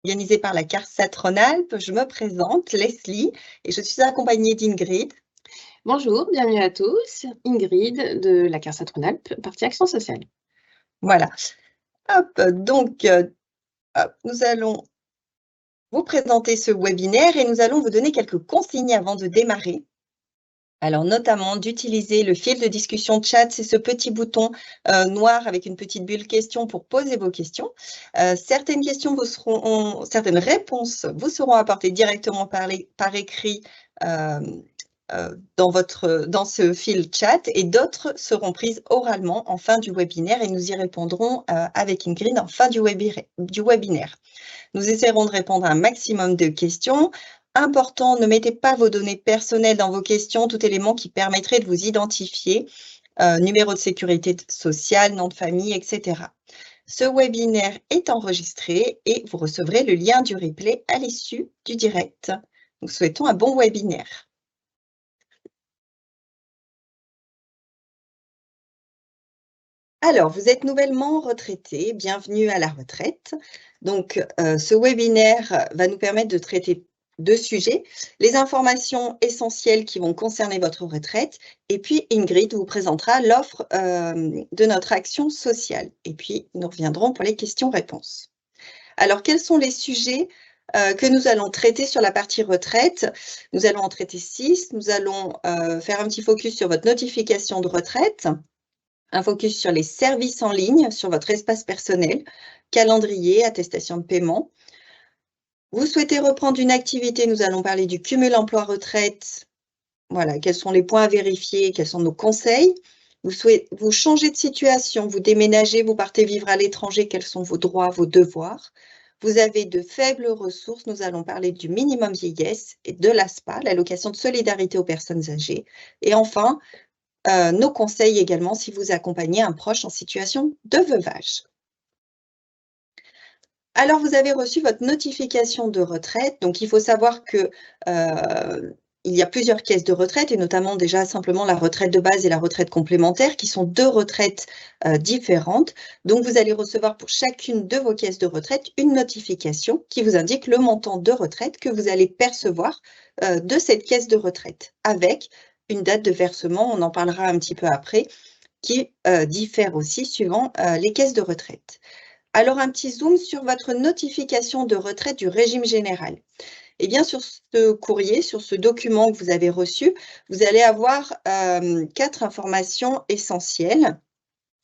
Organisée par la CARSAT Rhône-Alpes. Je me présente, Leslie, et je suis accompagnée d'Ingrid. Bonjour, bienvenue à tous. Ingrid de la CARSAT Rhône-Alpes, partie Action sociale. Voilà. Hop, donc, nous allons vous présenter ce webinaire et nous allons vous donner quelques consignes avant de démarrer. Alors, notamment d'utiliser le fil de discussion chat, c'est ce petit bouton noir avec une petite bulle question pour poser vos questions. Certaines réponses vous seront apportées directement par écrit dans ce fil chat et d'autres seront prises oralement en fin du webinaire et nous y répondrons avec Ingrid en fin du webinaire. Nous essaierons de répondre à un maximum de questions. Important, ne mettez pas vos données personnelles dans vos questions, tout élément qui permettrait de vous identifier, numéro de sécurité sociale, nom de famille, etc. Ce webinaire est enregistré et vous recevrez le lien du replay à l'issue du direct. Nous souhaitons un bon webinaire. Alors, vous êtes nouvellement retraité, bienvenue à la retraite. Donc, ce webinaire va nous permettre de traiter deux sujets, les informations essentielles qui vont concerner votre retraite, et puis Ingrid vous présentera l'offre de notre action sociale. Et puis, nous reviendrons pour les questions-réponses. Alors, quels sont les sujets que nous allons traiter sur la partie retraite? Nous allons en traiter 6. Nous allons faire un petit focus sur votre notification de retraite, un focus sur les services en ligne, sur votre espace personnel, calendrier, attestation de paiement. Vous souhaitez reprendre une activité, nous allons parler du cumul emploi-retraite. Voilà, quels sont les points à vérifier, quels sont nos conseils. Vous changez de situation, vous déménagez, vous partez vivre à l'étranger, quels sont vos droits, vos devoirs. Vous avez de faibles ressources, nous allons parler du minimum vieillesse et de l'ASPA, l'allocation de solidarité aux personnes âgées. Et enfin, nos conseils également si vous accompagnez un proche en situation de veuvage. Alors, vous avez reçu votre notification de retraite. Donc, il faut savoir que il y a plusieurs caisses de retraite et notamment déjà simplement la retraite de base et la retraite complémentaire qui sont deux retraites différentes. Donc, vous allez recevoir pour chacune de vos caisses de retraite une notification qui vous indique le montant de retraite que vous allez percevoir de cette caisse de retraite avec une date de versement, on en parlera un petit peu après, qui diffère aussi suivant les caisses de retraite. Alors, un petit zoom sur votre notification de retraite du régime général. Eh bien, sur ce courrier, sur ce document que vous avez reçu, vous allez avoir 4 informations essentielles.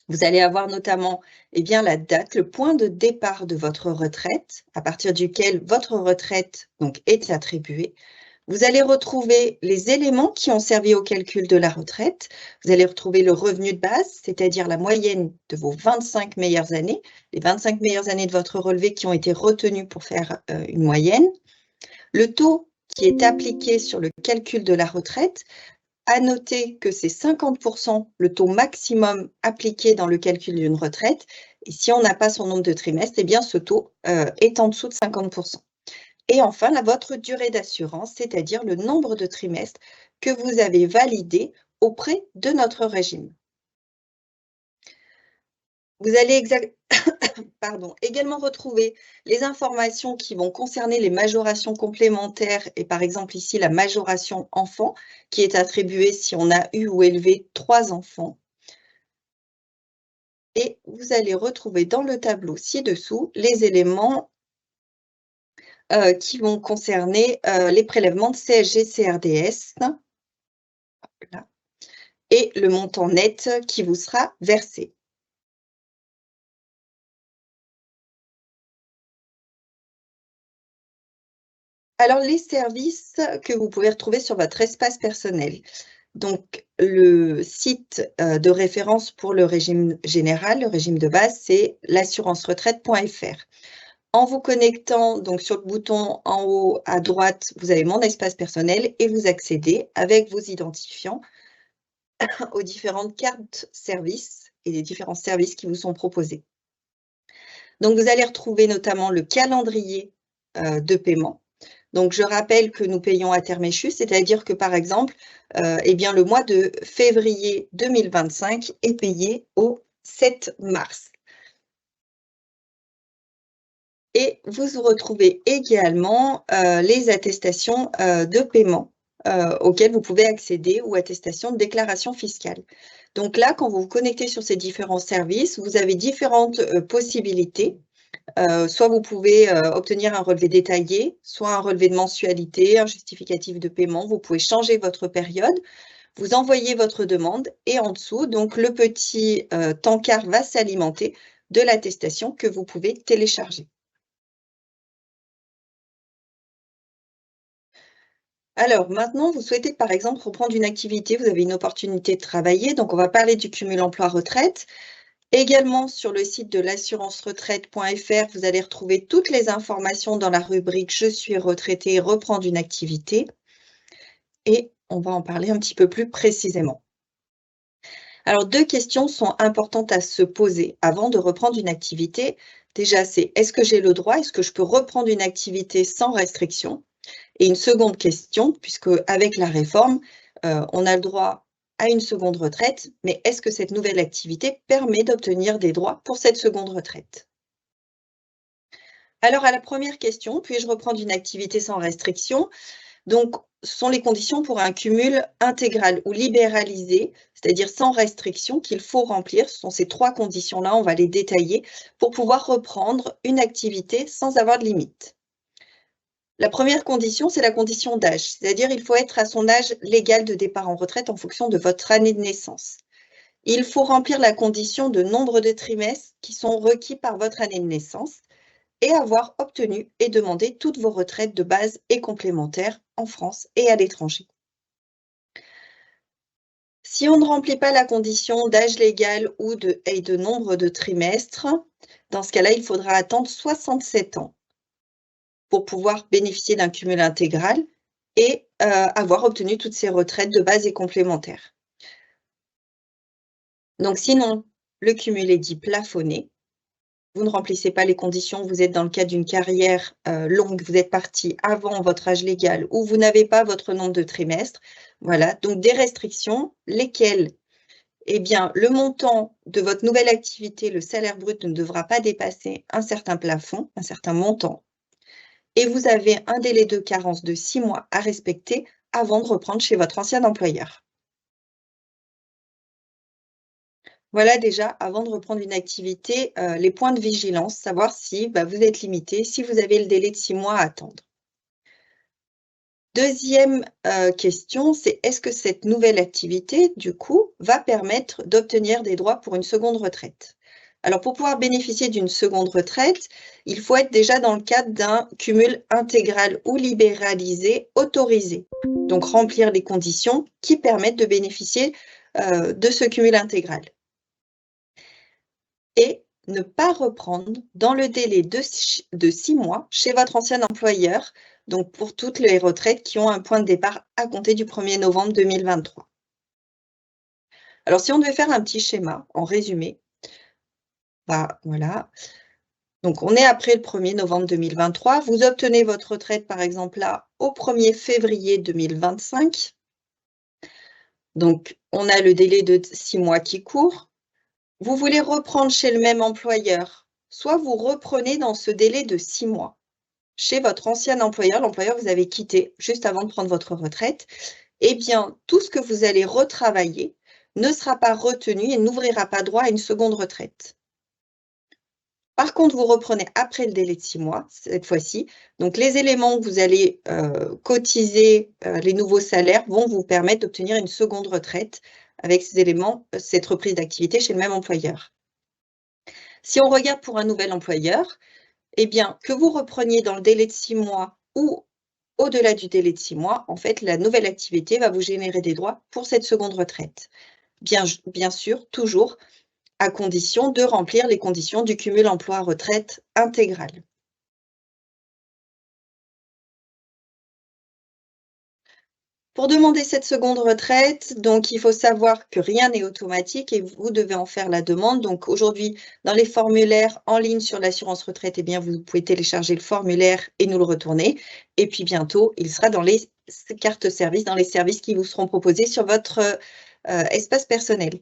Vous allez avoir notamment la date, le point de départ de votre retraite, à partir duquel votre retraite donc, est attribuée. Vous allez retrouver les éléments qui ont servi au calcul de la retraite. Vous allez retrouver le revenu de base, c'est-à-dire la moyenne de vos 25 meilleures années, les 25 meilleures années de votre relevé qui ont été retenues pour faire une moyenne. Le taux qui est appliqué sur le calcul de la retraite, à noter que c'est 50% le taux maximum appliqué dans le calcul d'une retraite. Et si on n'a pas son nombre de trimestres, eh bien ce taux est en dessous de 50%. Et enfin, votre durée d'assurance, c'est-à-dire le nombre de trimestres que vous avez validé auprès de notre régime. Vous allez également retrouver les informations qui vont concerner les majorations complémentaires et par exemple ici la majoration enfant qui est attribuée si on a eu ou élevé 3 enfants. Et vous allez retrouver dans le tableau ci-dessous les éléments qui vont concerner les prélèvements de CSG, CRDS. Là. Et le montant net qui vous sera versé. Alors, les services que vous pouvez retrouver sur votre espace personnel. Donc, le site de référence pour le régime général, le régime de base, c'est l'assurance-retraite.fr. En vous connectant donc sur le bouton en haut à droite, vous avez mon espace personnel et vous accédez avec vos identifiants aux différentes cartes services et les différents services qui vous sont proposés. Donc, vous allez retrouver notamment le calendrier de paiement. Donc, je rappelle que nous payons à terme échu, c'est-à-dire que, par exemple, le mois de février 2025 est payé au 7 mars. Et vous retrouvez également les attestations de paiement auxquelles vous pouvez accéder ou attestations de déclaration fiscale. Donc là, quand vous vous connectez sur ces différents services, vous avez différentes possibilités. Soit vous pouvez obtenir un relevé détaillé, soit un relevé de mensualité, un justificatif de paiement. Vous pouvez changer votre période, vous envoyez votre demande et en dessous, donc le petit tankard va s'alimenter de l'attestation que vous pouvez télécharger. Alors maintenant, vous souhaitez par exemple reprendre une activité, vous avez une opportunité de travailler, donc on va parler du cumul emploi-retraite. Également sur le site de l'assurance-retraite.fr, vous allez retrouver toutes les informations dans la rubrique « Je suis retraité, reprendre une activité » et on va en parler un petit peu plus précisément. Alors, 2 questions sont importantes à se poser avant de reprendre une activité. Déjà, c'est est-ce que j'ai le droit? Est-ce que je peux reprendre une activité sans restriction? Et une seconde question, puisque avec la réforme, on a le droit à une seconde retraite, mais est-ce que cette nouvelle activité permet d'obtenir des droits pour cette seconde retraite? Alors à la première question, puis-je reprendre une activité sans restriction? Donc, ce sont les conditions pour un cumul intégral ou libéralisé, c'est-à-dire sans restriction, qu'il faut remplir. Ce sont ces 3 conditions-là, on va les détailler, pour pouvoir reprendre une activité sans avoir de limite. La première condition, c'est la condition d'âge, c'est-à-dire il faut être à son âge légal de départ en retraite en fonction de votre année de naissance. Il faut remplir la condition de nombre de trimestres qui sont requis par votre année de naissance et avoir obtenu et demandé toutes vos retraites de base et complémentaires en France et à l'étranger. Si on ne remplit pas la condition d'âge légal et de nombre de trimestres, dans ce cas-là, il faudra attendre 67 ans pour pouvoir bénéficier d'un cumul intégral et avoir obtenu toutes ces retraites de base et complémentaires. Donc sinon, le cumul est dit plafonné. Vous ne remplissez pas les conditions, vous êtes dans le cadre d'une carrière longue, vous êtes parti avant votre âge légal ou vous n'avez pas votre nombre de trimestres. Voilà, donc des restrictions, lesquelles, eh bien, le montant de votre nouvelle activité, le salaire brut ne devra pas dépasser un certain plafond, un certain montant. Et vous avez un délai de carence de 6 mois à respecter avant de reprendre chez votre ancien employeur. Voilà déjà, avant de reprendre une activité, les points de vigilance, savoir si vous êtes limité, si vous avez le délai de 6 mois à attendre. Deuxième question, c'est est-ce que cette nouvelle activité, du coup, va permettre d'obtenir des droits pour une seconde retraite? Alors, pour pouvoir bénéficier d'une seconde retraite, il faut être déjà dans le cadre d'un cumul intégral ou libéralisé autorisé. Donc, remplir les conditions qui permettent de bénéficier de ce cumul intégral. Et ne pas reprendre dans le délai de 6 mois chez votre ancien employeur, donc pour toutes les retraites qui ont un point de départ à compter du 1er novembre 2023. Alors, si on devait faire un petit schéma en résumé, voilà. Donc, on est après le 1er novembre 2023. Vous obtenez votre retraite, par exemple, là, au 1er février 2025. Donc, on a le délai de 6 mois qui court. Vous voulez reprendre chez le même employeur, soit vous reprenez dans ce délai de 6 mois chez votre ancien employeur, l'employeur que vous avez quitté juste avant de prendre votre retraite. Eh bien, tout ce que vous allez retravailler ne sera pas retenu et n'ouvrira pas droit à une seconde retraite. Par contre, vous reprenez après le délai de 6 mois, cette fois-ci. Donc, les éléments que vous allez cotiser, les nouveaux salaires, vont vous permettre d'obtenir une seconde retraite avec ces éléments, cette reprise d'activité chez le même employeur. Si on regarde pour un nouvel employeur, eh bien, que vous repreniez dans le délai de 6 mois ou au-delà du délai de 6 mois, en fait, la nouvelle activité va vous générer des droits pour cette seconde retraite. Bien sûr, toujours à condition de remplir les conditions du cumul emploi-retraite intégral. Pour demander cette seconde retraite, donc il faut savoir que rien n'est automatique et vous devez en faire la demande. Donc aujourd'hui, dans les formulaires en ligne sur l'assurance retraite, eh bien vous pouvez télécharger le formulaire et nous le retourner. Et puis bientôt, il sera dans les cartes services, dans les services qui vous seront proposés sur votre espace personnel.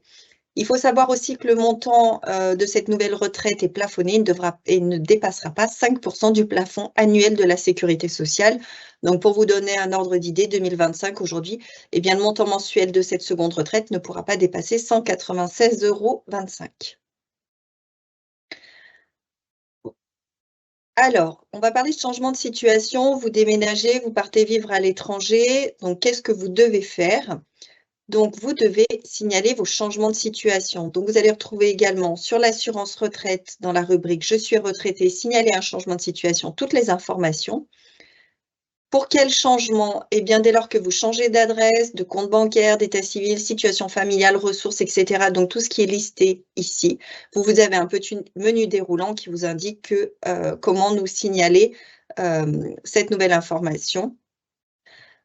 Il faut savoir aussi que le montant de cette nouvelle retraite est plafonné et ne dépassera pas 5% du plafond annuel de la sécurité sociale. Donc, pour vous donner un ordre d'idée, 2025 aujourd'hui, eh bien, le montant mensuel de cette seconde retraite ne pourra pas dépasser 196,25 €. Alors, on va parler de changement de situation. Vous déménagez, vous partez vivre à l'étranger. Donc, qu'est-ce que vous devez faire? Donc, vous devez signaler vos changements de situation. Donc, vous allez retrouver également sur l'assurance retraite, dans la rubrique « Je suis retraité », signaler un changement de situation, toutes les informations. Pour quel changement? Eh bien, dès lors que vous changez d'adresse, de compte bancaire, d'état civil, situation familiale, ressources, etc., donc tout ce qui est listé ici, vous avez un petit menu déroulant qui vous indique comment nous signaler cette nouvelle information.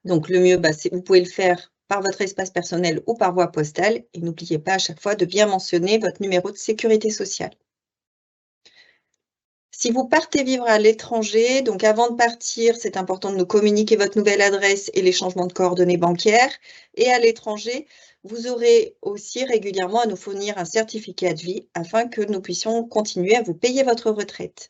Donc, le mieux, vous pouvez le faire par votre espace personnel ou par voie postale. Et n'oubliez pas à chaque fois de bien mentionner votre numéro de sécurité sociale. Si vous partez vivre à l'étranger, donc avant de partir, c'est important de nous communiquer votre nouvelle adresse et les changements de coordonnées bancaires. Et à l'étranger, vous aurez aussi régulièrement à nous fournir un certificat de vie afin que nous puissions continuer à vous payer votre retraite.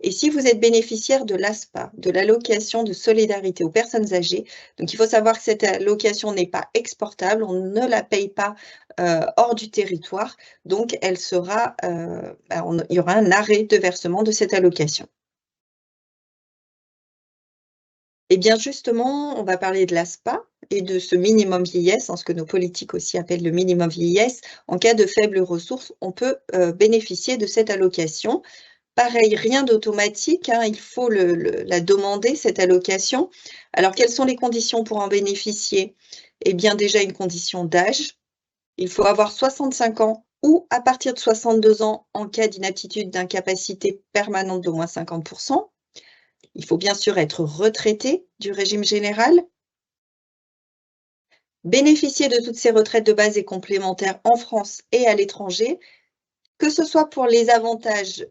Et si vous êtes bénéficiaire de l'ASPA, de l'allocation de solidarité aux personnes âgées, donc il faut savoir que cette allocation n'est pas exportable, on ne la paye pas hors du territoire, donc elle sera, il y aura un arrêt de versement de cette allocation. Et bien justement, on va parler de l'ASPA et de ce minimum vieillesse, ce que nos politiques aussi appellent le minimum vieillesse. En cas de faibles ressources, on peut bénéficier de cette allocation. Pareil, rien d'automatique, il faut la demander, cette allocation. Alors, quelles sont les conditions pour en bénéficier? Eh bien, déjà, une condition d'âge. Il faut avoir 65 ans ou à partir de 62 ans en cas d'inaptitude, d'incapacité permanente d'au moins 50%. Il faut bien sûr être retraité du régime général. Bénéficier de toutes ces retraites de base et complémentaires en France et à l'étranger, que ce soit pour les avantages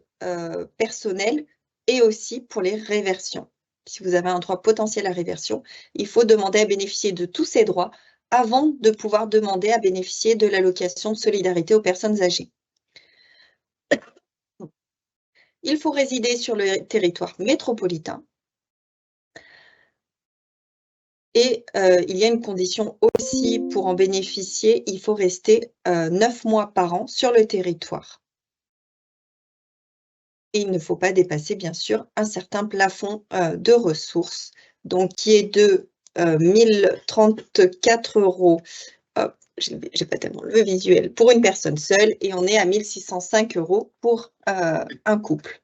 personnels et aussi pour les réversions. Si vous avez un droit potentiel à réversion, il faut demander à bénéficier de tous ces droits avant de pouvoir demander à bénéficier de l'allocation de solidarité aux personnes âgées. Il faut résider sur le territoire métropolitain. Et il y a une condition aussi pour en bénéficier, il faut rester 9 mois par an sur le territoire. Et il ne faut pas dépasser, bien sûr, un certain plafond de ressources, donc qui est de 1034 €. Hop, j'ai pas tellement le visuel pour une personne seule et on est à 1605 € pour un couple.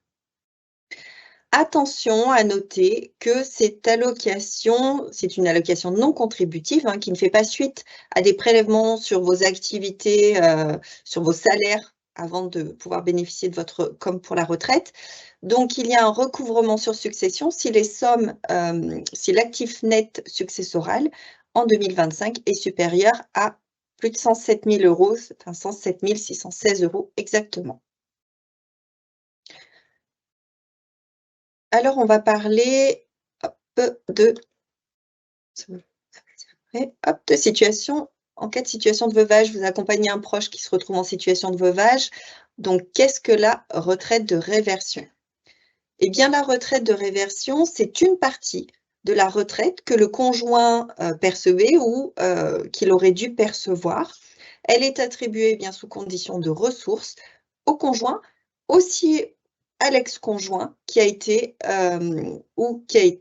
Attention à noter que cette allocation, c'est une allocation non contributive qui ne fait pas suite à des prélèvements sur vos activités, sur vos salaires avant de pouvoir bénéficier de votre, comme pour la retraite. Donc, il y a un recouvrement sur succession si les sommes, si l'actif net successoral en 2025 est supérieur à plus de 107 000 €, enfin 107 616 € exactement. Alors, on va parler de situation. En cas de situation de veuvage, vous accompagnez un proche qui se retrouve en situation de veuvage. Donc, qu'est-ce que la retraite de réversion? Eh bien, la retraite de réversion, c'est une partie de la retraite que le conjoint percevait ou qu'il aurait dû percevoir. Elle est attribuée bien sous condition de ressources au conjoint, aussi à l'ex-conjoint qui a été ou qui a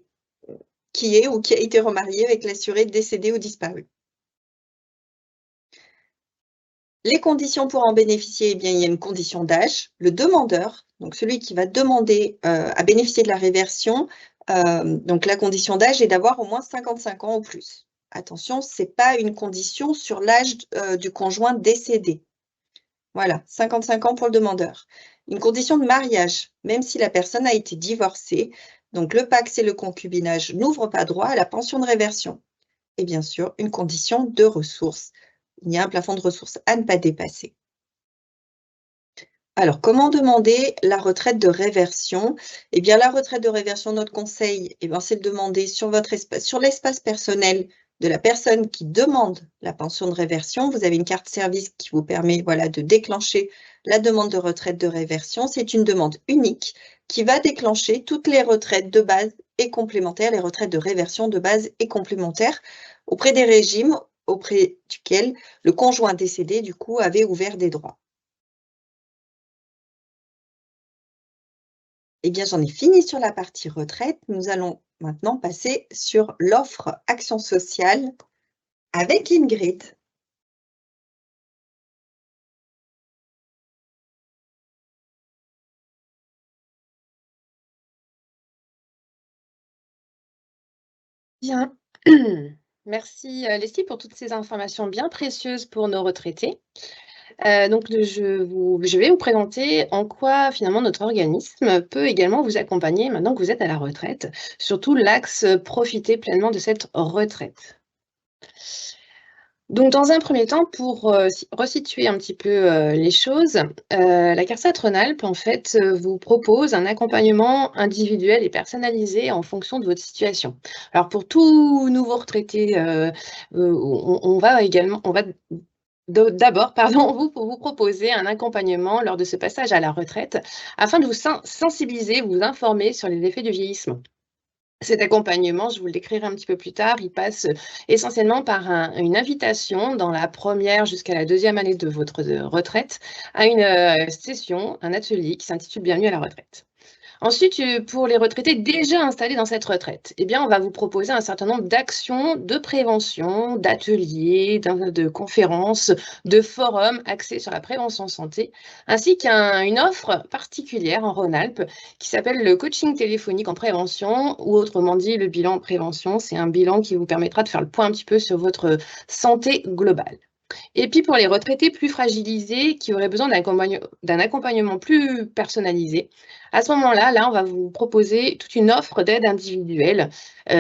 été remarié avec l'assuré décédé ou disparu. Les conditions pour en bénéficier, eh bien, il y a une condition d'âge. Le demandeur, donc celui qui va demander à bénéficier de la réversion, donc la condition d'âge est d'avoir au moins 55 ans ou plus. Attention, ce n'est pas une condition sur l'âge du conjoint décédé. Voilà, 55 ans pour le demandeur. Une condition de mariage, même si la personne a été divorcée, donc le pax et le concubinage n'ouvrent pas droit à la pension de réversion. Et bien sûr, une condition de ressources. Il y a un plafond de ressources à ne pas dépasser. Alors, comment demander la retraite de réversion? Eh bien, la retraite de réversion, notre conseil, c'est de demander sur l'espace personnel de la personne qui demande la pension de réversion. Vous avez une carte service qui vous permet de déclencher la demande de retraite de réversion. C'est une demande unique qui va déclencher toutes les retraites de base et complémentaires, les retraites de réversion de base et complémentaires auprès des régimes auprès duquel le conjoint décédé, du coup, avait ouvert des droits. Eh bien, j'en ai fini sur la partie retraite. Nous allons maintenant passer sur l'offre action sociale avec Ingrid. Bien. Merci Leslie pour toutes ces informations bien précieuses pour nos retraités. Donc je vais vous présenter en quoi finalement notre organisme peut également vous accompagner maintenant que vous êtes à la retraite, surtout l'axe profiter pleinement de cette retraite. Donc dans un premier temps, pour resituer un petit peu les choses, la CARSAT Rhône-Alpes en fait vous propose un accompagnement individuel et personnalisé en fonction de votre situation. Alors pour tout nouveau retraité, on va d'abord, vous proposer un accompagnement lors de ce passage à la retraite afin de vous sensibiliser, vous informer sur les effets du vieillissement. Cet accompagnement, je vous le décrirai un petit peu plus tard, il passe essentiellement par une invitation dans la première jusqu'à la deuxième année de votre retraite à une session, un atelier qui s'intitule Bienvenue à la retraite. Ensuite, pour les retraités déjà installés dans cette retraite, eh bien, on va vous proposer un certain nombre d'actions de prévention, d'ateliers, de conférences, de forums axés sur la prévention santé, ainsi qu'une offre particulière en Rhône-Alpes qui s'appelle le coaching téléphonique en prévention, ou autrement dit le bilan en prévention. C'est un bilan qui vous permettra de faire le point un petit peu sur votre santé globale. Et puis pour les retraités plus fragilisés qui auraient besoin d'un accompagnement plus personnalisé, à ce moment-là, on va vous proposer toute une offre d'aide individuelle,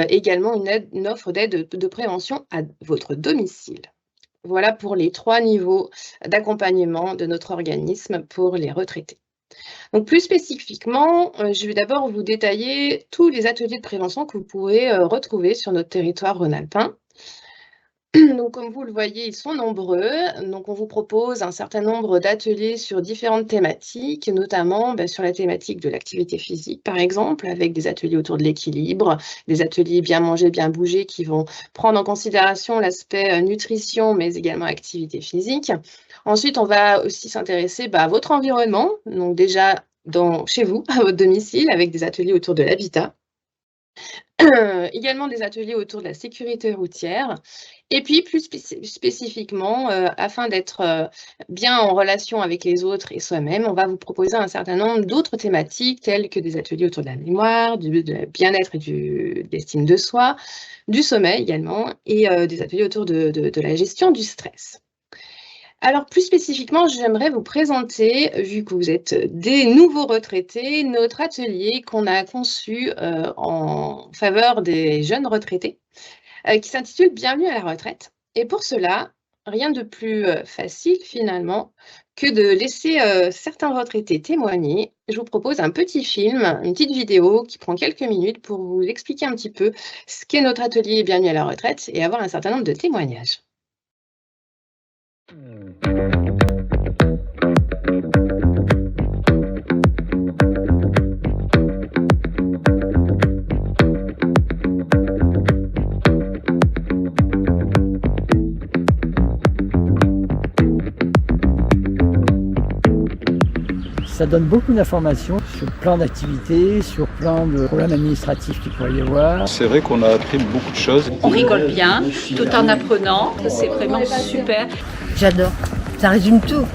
également une offre d'aide de prévention à votre domicile. Voilà pour les 3 niveaux d'accompagnement de notre organisme pour les retraités. Donc plus spécifiquement, je vais d'abord vous détailler tous les ateliers de prévention que vous pourrez retrouver sur notre territoire rhône-alpin. Donc, comme vous le voyez, ils sont nombreux. Donc, on vous propose un certain nombre d'ateliers sur différentes thématiques, notamment sur la thématique de l'activité physique, par exemple, avec des ateliers autour de l'équilibre, des ateliers bien manger, bien bouger qui vont prendre en considération l'aspect nutrition, mais également activité physique. Ensuite, on va aussi s'intéresser à votre environnement, donc déjà chez vous, à votre domicile, avec des ateliers autour de l'habitat. Également des ateliers autour de la sécurité routière. Et puis, plus spécifiquement, afin d'être bien en relation avec les autres et soi-même, on va vous proposer un certain nombre d'autres thématiques, telles que des ateliers autour de la mémoire, du bien-être et de l'estime de soi, du sommeil également, et des ateliers autour de la gestion du stress. Alors, plus spécifiquement, j'aimerais vous présenter, vu que vous êtes des nouveaux retraités, notre atelier qu'on a conçu en faveur des jeunes retraités, qui s'intitule Bienvenue à la retraite. Et pour cela, rien de plus facile finalement que de laisser certains retraités témoigner. Je vous propose un petit film, une petite vidéo qui prend quelques minutes pour vous expliquer un petit peu ce qu'est notre atelier Bienvenue à la retraite et avoir un certain nombre de témoignages. Ça donne beaucoup d'informations sur plein d'activités, sur plein de problèmes administratifs qu'il pourrait y avoir. C'est vrai qu'on a appris beaucoup de choses. On rigole bien, tout en apprenant. C'est vraiment super. J'adore. Ça résume tout.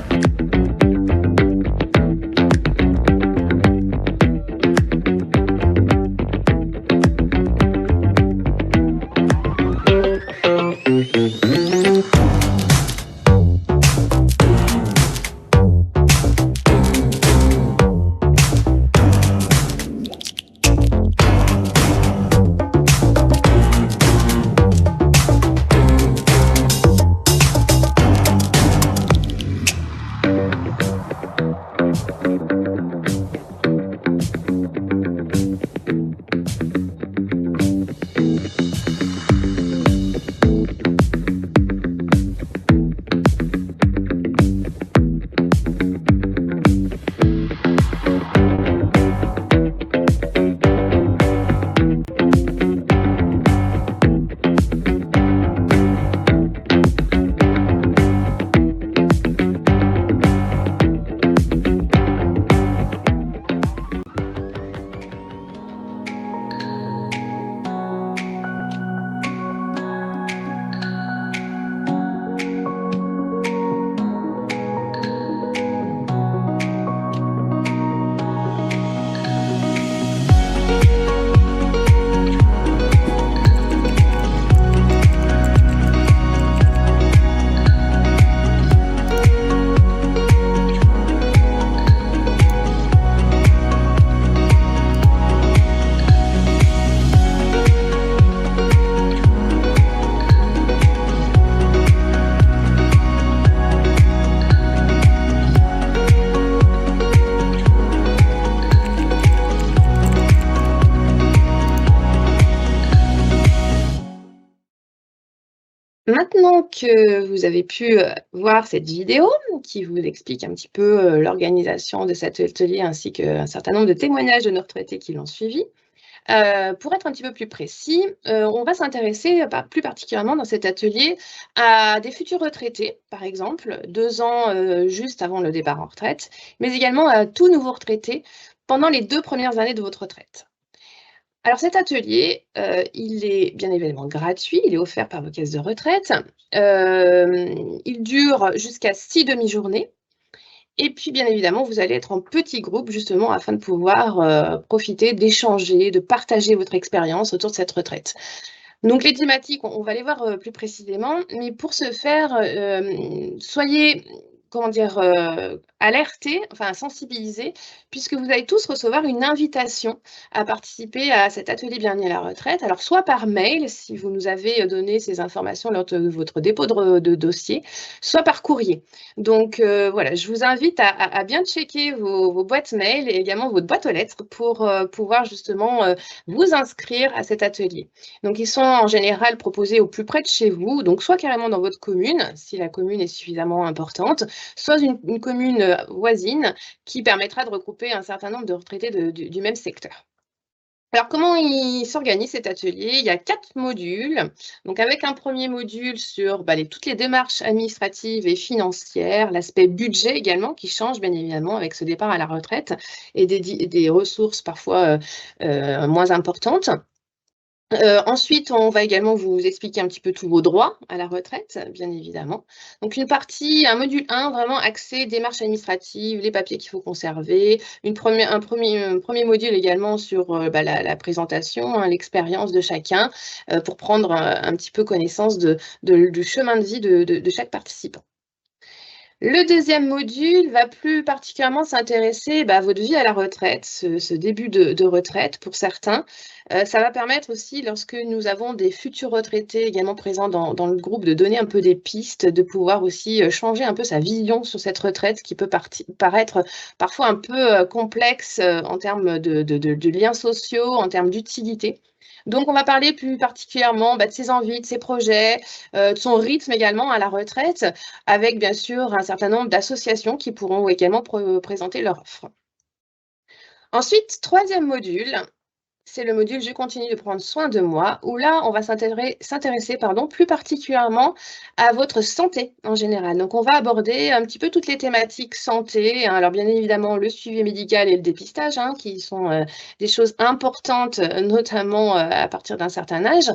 maintenant que vous avez pu voir cette vidéo qui vous explique un petit peu l'organisation de cet atelier ainsi qu'un certain nombre de témoignages de nos retraités qui l'ont suivi, pour être un petit peu plus précis, on va s'intéresser plus particulièrement dans cet atelier à des futurs retraités, par exemple, 2 ans juste avant le départ en retraite, mais également à tout nouveau retraité pendant les 2 premières années de votre retraite. Alors cet atelier, il est bien évidemment gratuit, il est offert par vos caisses de retraite. Il dure jusqu'à 6 demi-journées. Et puis bien évidemment, vous allez être en petits groupes justement afin de pouvoir profiter, d'échanger, de partager votre expérience autour de cette retraite. Donc les thématiques, on va les voir plus précisément, mais pour ce faire, soyez alertés, enfin sensibilisés, puisque vous allez tous recevoir une invitation à participer à cet atelier bien-être à la retraite. Alors soit par mail, si vous nous avez donné ces informations lors de votre dépôt de dossier, soit par courrier. Donc voilà, je vous invite à bien checker vos boîtes mail et également votre boîte aux lettres pour pouvoir justement vous inscrire à cet atelier. Donc ils sont en général proposés au plus près de chez vous, donc soit carrément dans votre commune, si la commune est suffisamment importante, soit une commune voisine qui permettra de regrouper un certain nombre de retraités du même secteur. Alors, comment il s'organise cet atelier? Il y a 4 modules, donc avec un premier module sur toutes les démarches administratives et financières, l'aspect budget également qui change bien évidemment avec ce départ à la retraite et des ressources parfois moins importantes. Ensuite, on va également vous expliquer un petit peu tous vos droits à la retraite, bien évidemment. Donc, un module 1 vraiment axé démarches administratives, les papiers qu'il faut conserver. Un premier module également sur la présentation, l'expérience de chacun, pour prendre un petit peu connaissance du chemin de vie de chaque participant. Le deuxième module va plus particulièrement s'intéresser à votre vie à la retraite, ce début de retraite pour certains. Ça va permettre aussi, lorsque nous avons des futurs retraités également présents dans le groupe, de donner un peu des pistes, de pouvoir aussi changer un peu sa vision sur cette retraite qui peut paraître parfois un peu complexe en termes de liens sociaux, en termes d'utilité. Donc, on va parler plus particulièrement de ses envies, de ses projets, de son rythme également à la retraite, avec bien sûr un certain nombre d'associations qui pourront également présenter leur offre. Ensuite, troisième module, c'est le module « Je continue de prendre soin de moi » où là, on va s'intéresser plus particulièrement à votre santé en général. Donc, on va aborder un petit peu toutes les thématiques santé. Alors, bien évidemment, le suivi médical et le dépistage, qui sont des choses importantes, notamment à partir d'un certain âge,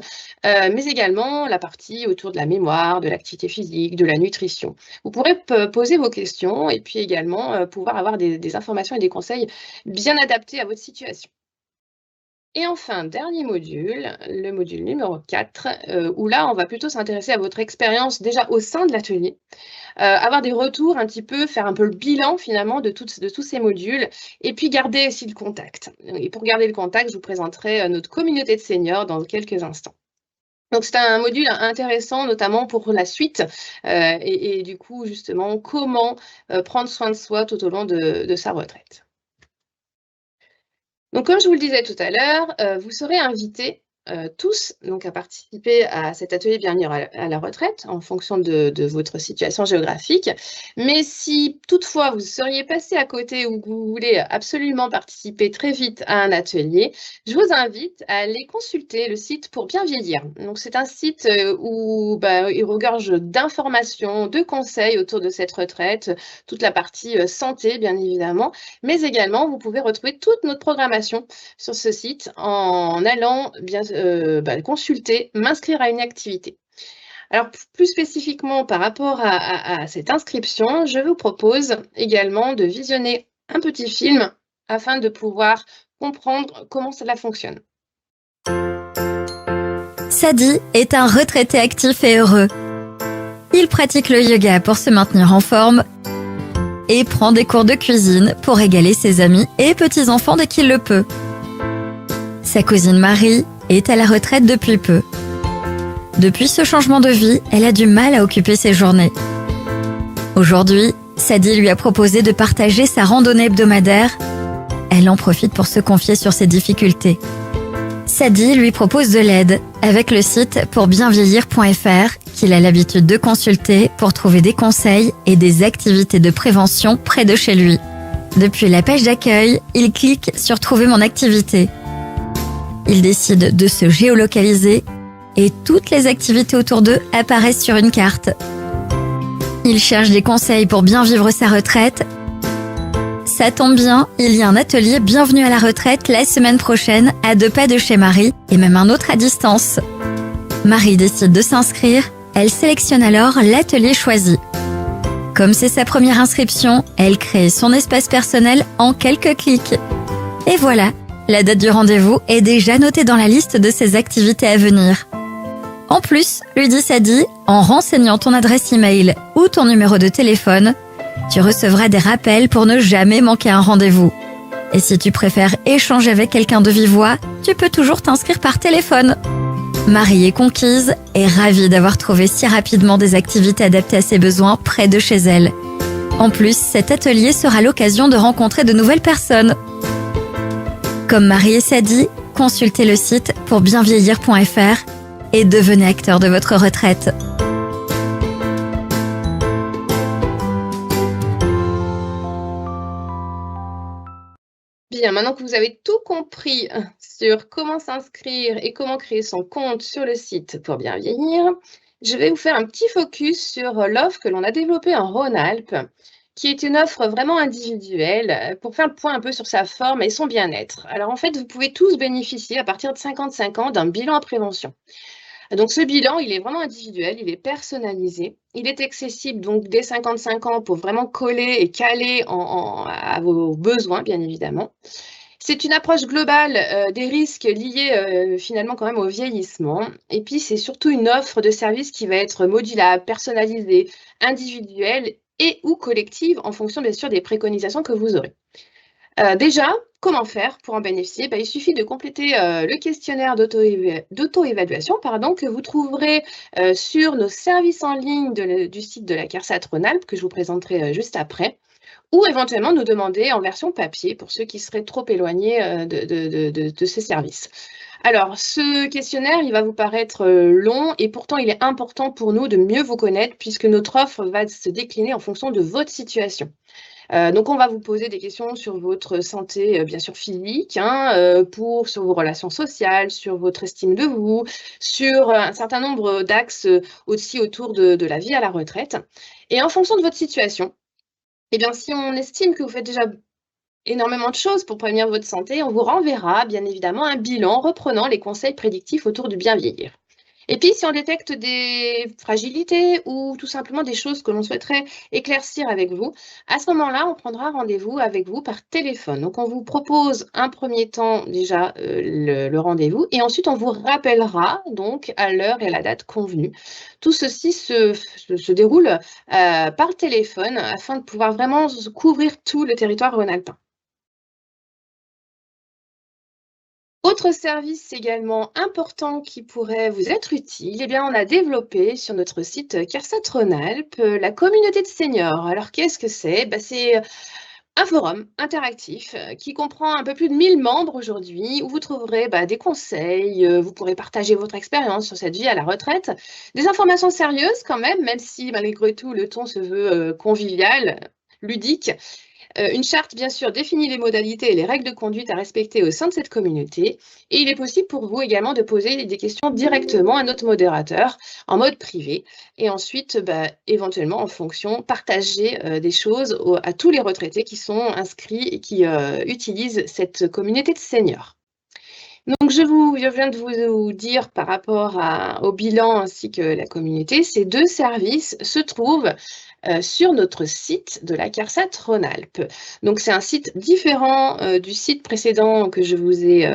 mais également la partie autour de la mémoire, de l'activité physique, de la nutrition. Vous pourrez poser vos questions et puis également pouvoir avoir des informations et des conseils bien adaptés à votre situation. Et enfin, dernier module, le module numéro 4, où là, on va plutôt s'intéresser à votre expérience déjà au sein de l'atelier, avoir des retours un petit peu, faire un peu le bilan finalement de tous ces modules, et puis garder aussi le contact. Et pour garder le contact, je vous présenterai notre communauté de seniors dans quelques instants. Donc, c'est un module intéressant, notamment pour la suite, et du coup, justement, comment prendre soin de soi tout au long de sa retraite. Donc, comme je vous le disais tout à l'heure, vous serez invités tous donc, à participer à cet atelier bien-être à la retraite en fonction de votre situation géographique. Mais si toutefois vous seriez passé à côté ou que vous voulez absolument participer très vite à un atelier, je vous invite à aller consulter le site Pour Bien Vieillir. Donc, c'est un site où il regorge d'informations, de conseils autour de cette retraite, toute la partie santé bien évidemment, mais également vous pouvez retrouver toute notre programmation sur ce site en allant consulter, m'inscrire à une activité. Alors, plus spécifiquement par rapport à cette inscription, je vous propose également de visionner un petit film afin de pouvoir comprendre comment cela fonctionne. Sadi est un retraité actif et heureux. Il pratique le yoga pour se maintenir en forme et prend des cours de cuisine pour régaler ses amis et petits-enfants dès qu'il le peut. Sa cousine Marie est à la retraite depuis peu. Depuis ce changement de vie, elle a du mal à occuper ses journées. Aujourd'hui, Sadi lui a proposé de partager sa randonnée hebdomadaire. Elle en profite pour se confier sur ses difficultés. Sadi lui propose de l'aide avec le site pourbienvieillir.fr qu'il a l'habitude de consulter pour trouver des conseils et des activités de prévention près de chez lui. Depuis la page d'accueil, il clique sur « Trouver mon activité ». Il décide de se géolocaliser et toutes les activités autour d'eux apparaissent sur une carte. Il cherche des conseils pour bien vivre sa retraite. Ça tombe bien, il y a un atelier Bienvenue à la retraite la semaine prochaine à 2 pas de chez Marie et même un autre à distance. Marie décide de s'inscrire, elle sélectionne alors l'atelier choisi. Comme c'est sa première inscription, elle crée son espace personnel en quelques clics. Et voilà, la date du rendez-vous est déjà notée dans la liste de ses activités à venir. En plus, lui dit Sadi, en renseignant ton adresse email ou ton numéro de téléphone, tu recevras des rappels pour ne jamais manquer un rendez-vous. Et si tu préfères échanger avec quelqu'un de vive voix, tu peux toujours t'inscrire par téléphone. Marie est conquise et ravie d'avoir trouvé si rapidement des activités adaptées à ses besoins près de chez elle. En plus, cet atelier sera l'occasion de rencontrer de nouvelles personnes. Comme Marie et Sadi, consultez le site pourbienvieillir.fr et devenez acteur de votre retraite. Bien, maintenant que vous avez tout compris sur comment s'inscrire et comment créer son compte sur le site pour bien vieillir, je vais vous faire un petit focus sur l'offre que l'on a développée en Rhône-Alpes, qui est une offre vraiment individuelle pour faire le point un peu sur sa forme et son bien-être. Alors en fait, vous pouvez tous bénéficier à partir de 55 ans d'un bilan en prévention. Donc ce bilan, il est vraiment individuel, il est personnalisé, il est accessible donc dès 55 ans pour vraiment coller et caler à vos besoins, bien évidemment. C'est une approche globale des risques liés finalement quand même au vieillissement. Et puis c'est surtout une offre de service qui va être modulable, personnalisée, individuelle et ou collective en fonction bien sûr des préconisations que vous aurez. Déjà, comment faire pour en bénéficier? Il suffit de compléter le questionnaire d'auto-évaluation que vous trouverez sur nos services en ligne du site de la CARSAT Rhône-Alpes, que je vous présenterai juste après, ou éventuellement nous demander en version papier pour ceux qui seraient trop éloignés de ces services. Alors, ce questionnaire, il va vous paraître long et pourtant il est important pour nous de mieux vous connaître puisque notre offre va se décliner en fonction de votre situation. Donc, on va vous poser des questions sur votre santé, bien sûr, physique, sur vos relations sociales, sur votre estime de vous, sur un certain nombre d'axes aussi autour de la vie à la retraite. Et en fonction de votre situation, eh bien, si on estime que vous faites déjà énormément de choses pour prévenir votre santé, on vous renverra, bien évidemment, un bilan reprenant les conseils prédictifs autour du bien vieillir. Et puis, si on détecte des fragilités ou tout simplement des choses que l'on souhaiterait éclaircir avec vous, à ce moment-là, on prendra rendez-vous avec vous par téléphone. Donc, on vous propose un premier temps déjà le rendez-vous et ensuite, on vous rappellera donc à l'heure et à la date convenue. Tout ceci se déroule par téléphone afin de pouvoir vraiment couvrir tout le territoire rhône-alpin. Autre service également important qui pourrait vous être utile, eh bien, on a développé sur notre site CARSAT Rhône-Alpes la communauté de seniors. Alors, qu'est-ce que c'est? C'est un forum interactif qui comprend un peu plus de 1000 membres aujourd'hui où vous trouverez des conseils, vous pourrez partager votre expérience sur cette vie à la retraite, des informations sérieuses quand même si malgré tout le ton se veut convivial, ludique. Une charte, bien sûr, définit les modalités et les règles de conduite à respecter au sein de cette communauté. Et il est possible pour vous également de poser des questions directement à notre modérateur en mode privé. Et ensuite, éventuellement, en fonction, partager des choses à tous les retraités qui sont inscrits et qui utilisent cette communauté de seniors. Donc, je viens de vous dire par rapport au bilan ainsi que la communauté, ces deux services se trouvent sur notre site de la CARSAT Rhône-Alpes. Donc, c'est un site différent du site précédent que je vous ai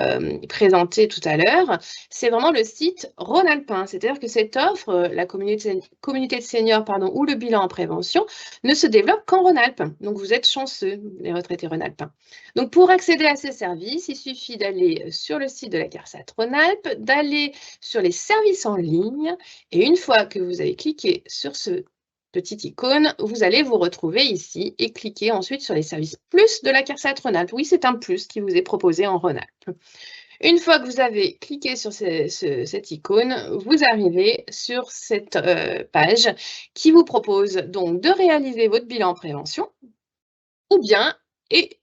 présenté tout à l'heure. C'est vraiment le site rhône-alpin, c'est-à-dire que cette offre, la communauté de seniors, ou le bilan en prévention, ne se développe qu'en Rhône-Alpes. Donc, vous êtes chanceux, les retraités rhône-alpins. Donc, pour accéder à ces services, il suffit d'aller sur le site de la CARSAT Rhône-Alpes, d'aller sur les services en ligne, et une fois que vous avez cliqué sur ce petite icône, vous allez vous retrouver ici et cliquer ensuite sur les services plus de la CARSAT Rhône-Alpes. Oui, c'est un plus qui vous est proposé en Rhône-Alpes. Une fois que vous avez cliqué sur cette icône, vous arrivez sur cette page qui vous propose donc de réaliser votre bilan prévention ou bien, et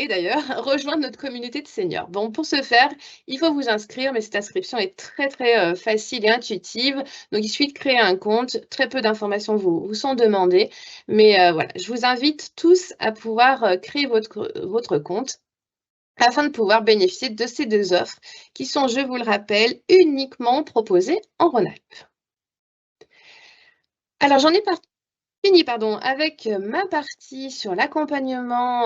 d'ailleurs, rejoindre notre communauté de seniors. Bon, pour ce faire, il faut vous inscrire, mais cette inscription est très, très facile et intuitive. Donc, il suffit de créer un compte. Très peu d'informations vous sont demandées. Mais voilà, je vous invite tous à pouvoir créer votre compte afin de pouvoir bénéficier de ces 2 offres qui sont, je vous le rappelle, uniquement proposées en Rhône-Alpes. Alors, j'en ai fini avec ma partie sur l'accompagnement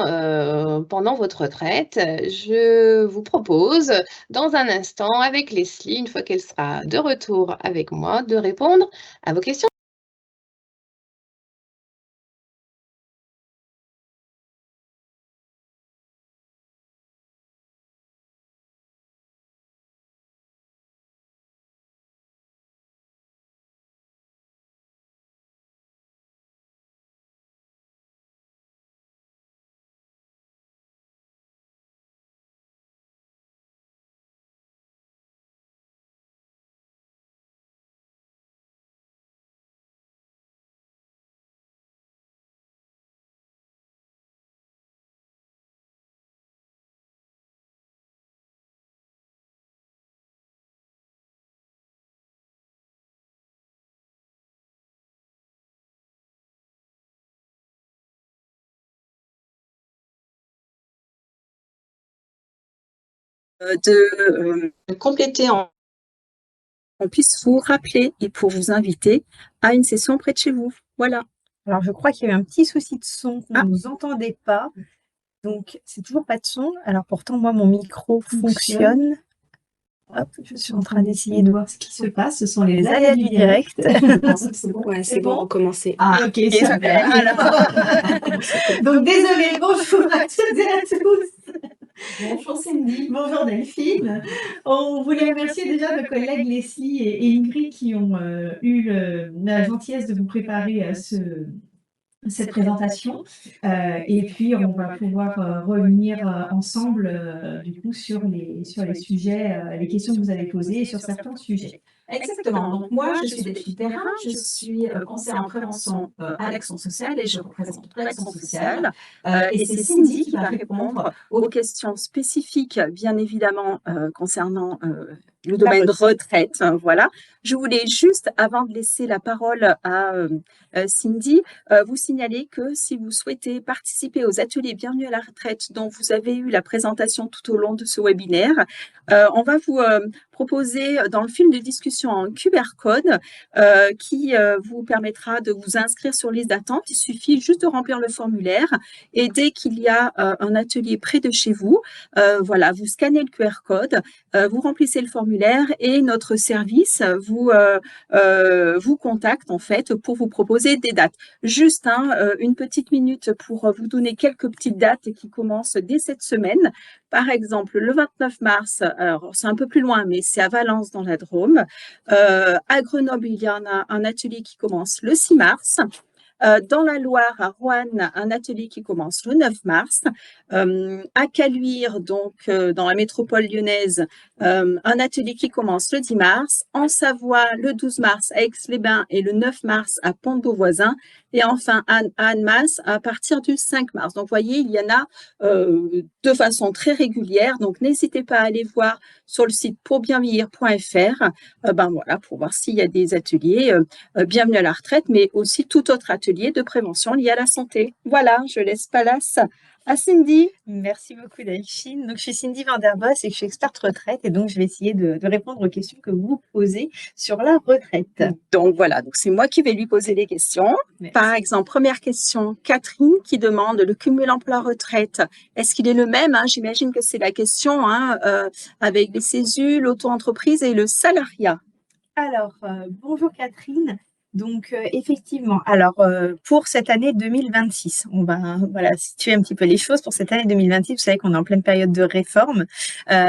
pendant votre retraite. Je vous propose, dans un instant, avec Leslie, une fois qu'elle sera de retour avec moi, de répondre à vos questions. De compléter on puisse vous rappeler et pour vous inviter à une session près de chez vous. Voilà. Alors, je crois qu'il y a eu un petit souci de son, qu'on ne nous entendait pas. Donc, c'est toujours pas de son. Alors, pourtant, moi, mon micro fonctionne. Hop, je suis en train d'essayer de voir ce qui se passe. Ce sont les aléas du direct. C'est bon, ouais, c'est bon, recommencer. Ah, ok, super. Donc, désolé, bonjour à toutes et à tous. Bonjour Cindy. Bonjour Delphine. On voulait remercier déjà nos collègues Leslie et Ingrid qui ont eu la gentillesse de vous préparer cette présentation. Et puis, on va pouvoir revenir ensemble du coup sur les sujets, les questions que vous avez posées et sur certains sujets. Exactement. Donc moi, je suis Delphine Perrin, je suis conseillère en prévention à l'action sociale et je représente l'action sociale. Et c'est Cindy qui va répondre aux questions spécifiques, bien évidemment, concernant le domaine de retraite. Voilà. Je voulais juste, avant de laisser la parole à Cindy, vous signaler que si vous souhaitez participer aux ateliers Bienvenue à la retraite dont vous avez eu la présentation tout au long de ce webinaire, on va vous proposer dans le fil de discussion un QR code qui vous permettra de vous inscrire sur liste d'attente. Il suffit juste de remplir le formulaire et dès qu'il y a un atelier près de chez vous, voilà, vous scannez le QR code, vous remplissez le formulaire et notre service vous contacte en fait pour vous proposer des dates. Juste une petite minute pour vous donner quelques petites dates qui commencent dès cette semaine. Par exemple, le 29 mars, alors c'est un peu plus loin, mais c'est à Valence dans la Drôme. À Grenoble, il y en a un atelier qui commence le 6 mars. Dans la Loire, à Roanne, un atelier qui commence le 9 mars. À Caluire, donc dans la métropole lyonnaise, un atelier qui commence le 10 mars. En Savoie, le 12 mars à Aix-les-Bains et le 9 mars à Pont-de-Beauvoisin. Et enfin à Annemasse à partir du 5 mars. Donc, vous voyez, il y en a de façon très régulière. Donc, n'hésitez pas à aller voir sur le site pourbienvieillir.fr voilà, pour voir s'il y a des ateliers Bienvenue à la retraite, mais aussi tout autre atelier de prévention lié à la santé. Voilà, je laisse place à Cindy. Merci beaucoup Delphine. Donc, je suis Cindy Van der Bos et je suis experte retraite et donc je vais essayer de répondre aux questions que vous posez sur la retraite. Donc voilà, donc c'est moi qui vais lui poser les questions. Merci. Par exemple, première question, Catherine qui demande le cumul emploi-retraite. Est-ce qu'il est le même J'imagine que c'est la question avec les CESU, l'auto-entreprise et le salariat. Alors, bonjour Catherine. Donc, effectivement, alors pour cette année 2026, on va voilà, situer un petit peu les choses. Pour cette année 2026, vous savez qu'on est en pleine période de réforme.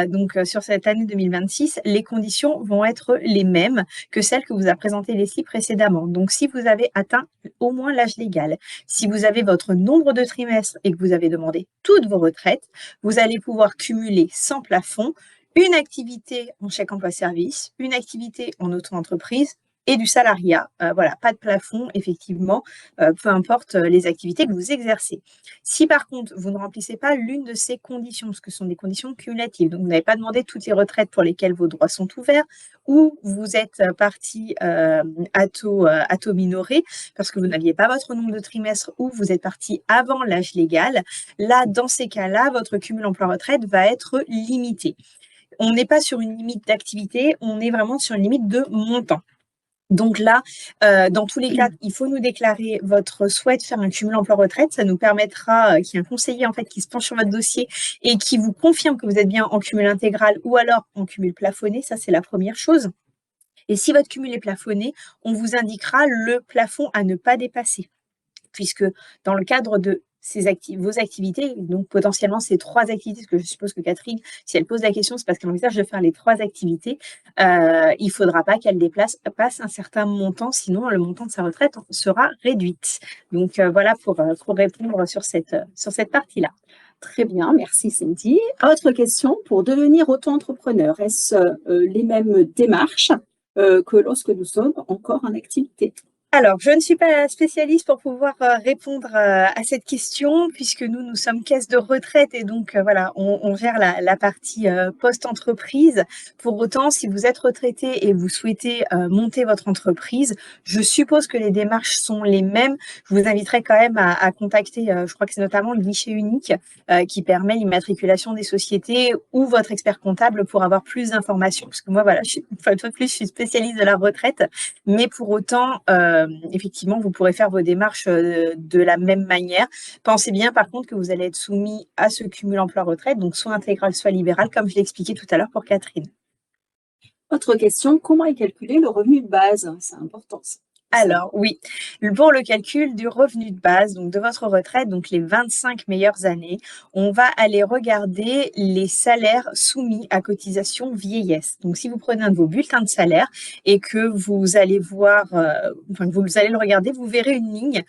Donc, sur cette année 2026, les conditions vont être les mêmes que celles que vous a présentées Leslie précédemment. Donc, si vous avez atteint au moins l'âge légal, si vous avez votre nombre de trimestres et que vous avez demandé toutes vos retraites, vous allez pouvoir cumuler sans plafond une activité en chèque emploi-service, une activité en auto-entreprise et du salariat. Voilà, pas de plafond, effectivement, peu importe les activités que vous exercez. Si par contre, vous ne remplissez pas l'une de ces conditions, parce que ce sont des conditions cumulatives, donc vous n'avez pas demandé toutes les retraites pour lesquelles vos droits sont ouverts, ou vous êtes parti à taux minoré, parce que vous n'aviez pas votre nombre de trimestres, ou vous êtes parti avant l'âge légal, là, dans ces cas-là, votre cumul emploi-retraite va être limité. On n'est pas sur une limite d'activité, on est vraiment sur une limite de montant. Donc là, dans tous les cas, il faut nous déclarer votre souhait de faire un cumul emploi-retraite. Ça nous permettra qu'il y ait un conseiller en fait qui se penche sur votre dossier et qui vous confirme que vous êtes bien en cumul intégral ou alors en cumul plafonné. Ça, c'est la première chose. Et si votre cumul est plafonné, on vous indiquera le plafond à ne pas dépasser. Puisque dans le cadre de vos activités, donc potentiellement ces 3 activités, parce que je suppose que Catherine, si elle pose la question, c'est parce qu'elle envisage de faire les 3 activités, il ne faudra pas qu'elle passe un certain montant, sinon le montant de sa retraite sera réduit. Donc voilà pour répondre sur cette partie-là. Très bien, merci Cindy. Autre question, pour devenir auto-entrepreneur, est-ce les mêmes démarches que lorsque nous sommes encore en activité? Alors, je ne suis pas spécialiste pour pouvoir répondre à cette question, puisque nous sommes caisse de retraite et donc voilà, on gère la partie post-entreprise. Pour autant, si vous êtes retraité et vous souhaitez monter votre entreprise, je suppose que les démarches sont les mêmes. Je vous inviterai quand même à contacter, je crois que c'est notamment le guichet unique qui permet l'immatriculation des sociétés ou votre expert comptable pour avoir plus d'informations. Parce que moi, voilà, une fois de plus, je suis spécialiste de la retraite, mais pour autant, effectivement, vous pourrez faire vos démarches de la même manière. Pensez bien, par contre, que vous allez être soumis à ce cumul emploi-retraite, donc soit intégral, soit libéral, comme je l'ai expliqué tout à l'heure pour Catherine. Autre question, comment est calculé le revenu de base? C'est important, ça. Alors oui, pour le calcul du revenu de base, donc de votre retraite, donc les 25 meilleures années, on va aller regarder les salaires soumis à cotisation vieillesse. Donc si vous prenez un de vos bulletins de salaire et que vous allez voir, vous allez le regarder, vous verrez une ligne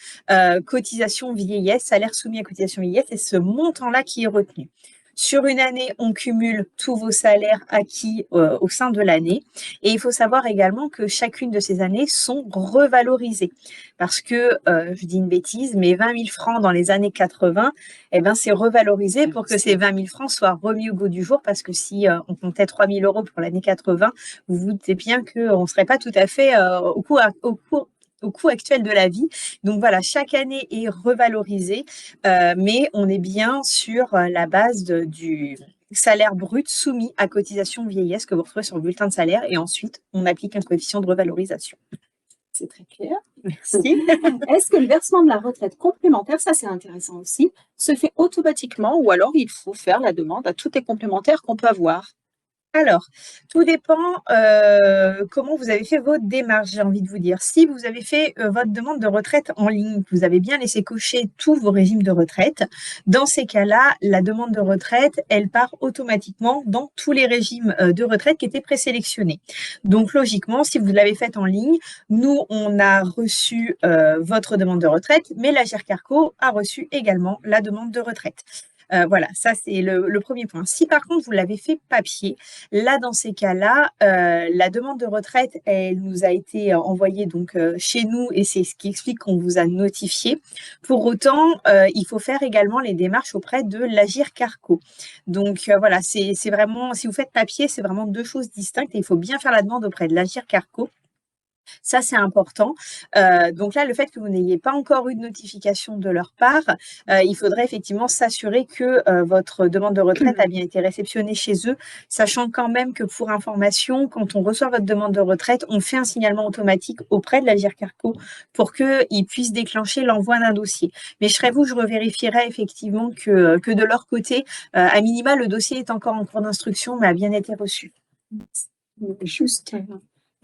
cotisation vieillesse, salaire soumis à cotisation vieillesse, et ce montant-là qui est retenu. Sur une année, on cumule tous vos salaires acquis au sein de l'année. Et il faut savoir également que chacune de ces années sont revalorisées. Parce que, je dis une bêtise, mais 20 000 francs dans les années 80, eh ben, c'est revalorisé pour que ces 20 000 francs soient remis au goût du jour. Parce que si on comptait 3 000 € pour l'année 80, vous vous doutez bien qu'on ne serait pas tout à fait au coût actuel de la vie. Donc voilà, chaque année est revalorisée, mais on est bien sur la base du salaire brut soumis à cotisation vieillesse que vous retrouvez sur le bulletin de salaire, et ensuite on applique un coefficient de revalorisation. C'est très clair. Merci. Est-ce que le versement de la retraite complémentaire, ça c'est intéressant aussi, se fait automatiquement ou alors il faut faire la demande à toutes les complémentaires qu'on peut avoir? Alors, tout dépend comment vous avez fait votre démarche, j'ai envie de vous dire. Si vous avez fait votre demande de retraite en ligne, vous avez bien laissé cocher tous vos régimes de retraite, dans ces cas-là, la demande de retraite, elle part automatiquement dans tous les régimes de retraite qui étaient présélectionnés. Donc, logiquement, si vous l'avez faite en ligne, nous, on a reçu votre demande de retraite, mais l'Agirc Arrco a reçu également la demande de retraite. Voilà, ça c'est le premier point. Si par contre vous l'avez fait papier, là dans ces cas-là, la demande de retraite, elle nous a été envoyée donc chez nous et c'est ce qui explique qu'on vous a notifié. Pour autant, il faut faire également les démarches auprès de l'Agirc Arrco. Donc voilà, c'est vraiment, si vous faites papier, c'est vraiment 2 choses distinctes et il faut bien faire la demande auprès de l'Agirc Arrco. Ça, c'est important. Donc là, le fait que vous n'ayez pas encore eu de notification de leur part, il faudrait effectivement s'assurer que votre demande de retraite a bien été réceptionnée chez eux, sachant quand même que pour information, quand on reçoit votre demande de retraite, on fait un signalement automatique auprès de l'Agirc Arrco pour qu'ils puissent déclencher l'envoi d'un dossier. Mais je serais vous, je revérifierais effectivement que de leur côté, à minima, le dossier est encore en cours d'instruction, mais a bien été reçu. Juste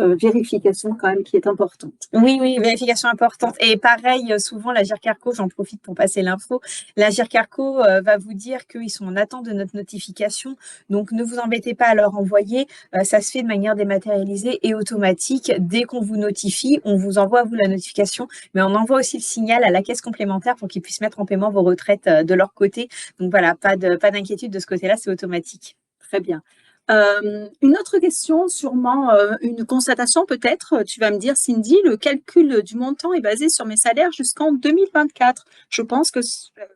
vérification quand même qui est importante. Oui, vérification importante. Et pareil, souvent, l'Agirc Arrco, j'en profite pour passer l'info, l'Agirc Arrco va vous dire qu'ils sont en attente de notre notification. Donc, ne vous embêtez pas à leur envoyer. Ça se fait de manière dématérialisée et automatique. Dès qu'on vous notifie, on vous envoie, vous, la notification. Mais on envoie aussi le signal à la caisse complémentaire pour qu'ils puissent mettre en paiement vos retraites de leur côté. Donc, voilà, pas d'inquiétude de ce côté-là, c'est automatique. Très bien. Une autre question, sûrement une constatation peut-être. Tu vas me dire, Cindy, le calcul du montant est basé sur mes salaires jusqu'en 2024. Je pense que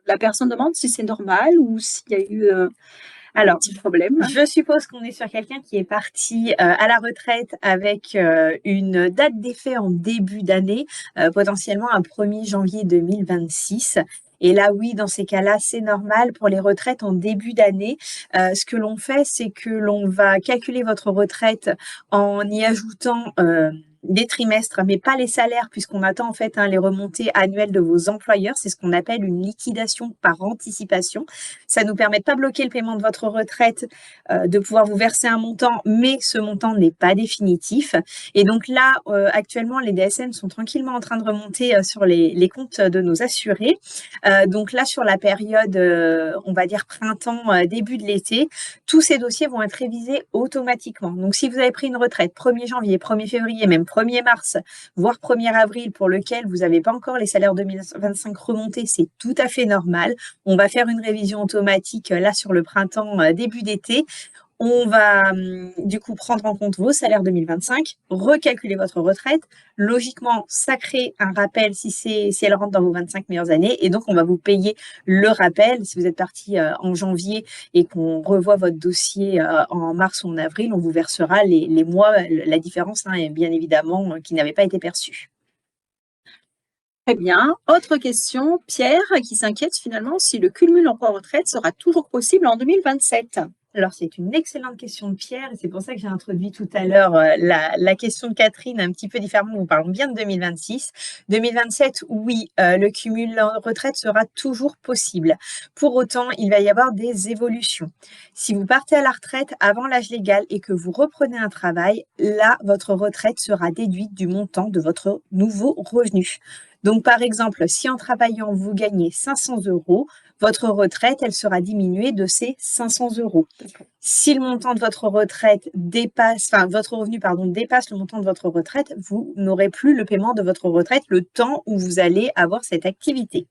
la personne demande si c'est normal ou s'il y a eu un petit problème. Je suppose qu'on est sur quelqu'un qui est parti à la retraite avec une date d'effet en début d'année, potentiellement un 1er janvier 2026. Et là, oui, dans ces cas-là, c'est normal pour les retraites en début d'année. Ce que l'on fait, c'est que l'on va calculer votre retraite en y ajoutant des trimestres, mais pas les salaires, puisqu'on attend en fait les remontées annuelles de vos employeurs. C'est ce qu'on appelle une liquidation par anticipation. Ça nous permet de pas bloquer le paiement de votre retraite, de pouvoir vous verser un montant, mais ce montant n'est pas définitif. Et donc là, actuellement, les DSN sont tranquillement en train de remonter sur les comptes de nos assurés. Donc là, sur la période, on va dire printemps, début de l'été, tous ces dossiers vont être révisés automatiquement. Donc si vous avez pris une retraite 1er janvier, 1er février, même 1er mars, voire 1er avril, pour lequel vous n'avez pas encore les salaires 2025 remontés, c'est tout à fait normal. On va faire une révision automatique là sur le printemps, début d'été. On va du coup prendre en compte vos salaires 2025, recalculer votre retraite. Logiquement, ça crée un rappel si elle rentre dans vos 25 meilleures années. Et donc, on va vous payer le rappel. Si vous êtes parti en janvier et qu'on revoit votre dossier en mars ou en avril, on vous versera les mois, la différence, bien évidemment, qui n'avait pas été perçue. Très bien. Autre question, Pierre, qui s'inquiète finalement si le cumul emploi-retraite sera toujours possible en 2027. Alors, c'est une excellente question de Pierre, et c'est pour ça que j'ai introduit tout à l'heure la question de Catherine un petit peu différemment. Nous parlons bien de 2026. 2027, oui, le cumul en retraite sera toujours possible. Pour autant, il va y avoir des évolutions. Si vous partez à la retraite avant l'âge légal et que vous reprenez un travail, là, votre retraite sera déduite du montant de votre nouveau revenu. Donc, par exemple, si en travaillant, vous gagnez 500 €, votre retraite, elle sera diminuée de ces 500 €. Si le montant de votre retraite dépasse, votre revenu, dépasse le montant de votre retraite, vous n'aurez plus le paiement de votre retraite le temps où vous allez avoir cette activité.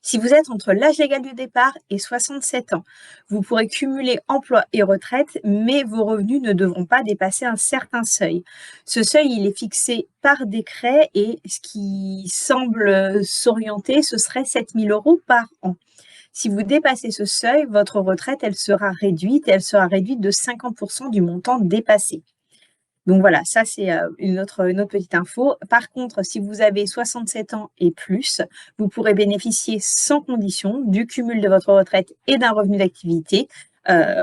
Si vous êtes entre l'âge légal du départ et 67 ans, vous pourrez cumuler emploi et retraite, mais vos revenus ne devront pas dépasser un certain seuil. Ce seuil, il est fixé par décret et ce qui semble s'orienter, ce serait 7 000 € par an. Si vous dépassez ce seuil, votre retraite, elle sera réduite de 50% du montant dépassé. Donc voilà, ça c'est une autre petite info. Par contre, si vous avez 67 ans et plus, vous pourrez bénéficier sans condition du cumul de votre retraite et d'un revenu d'activité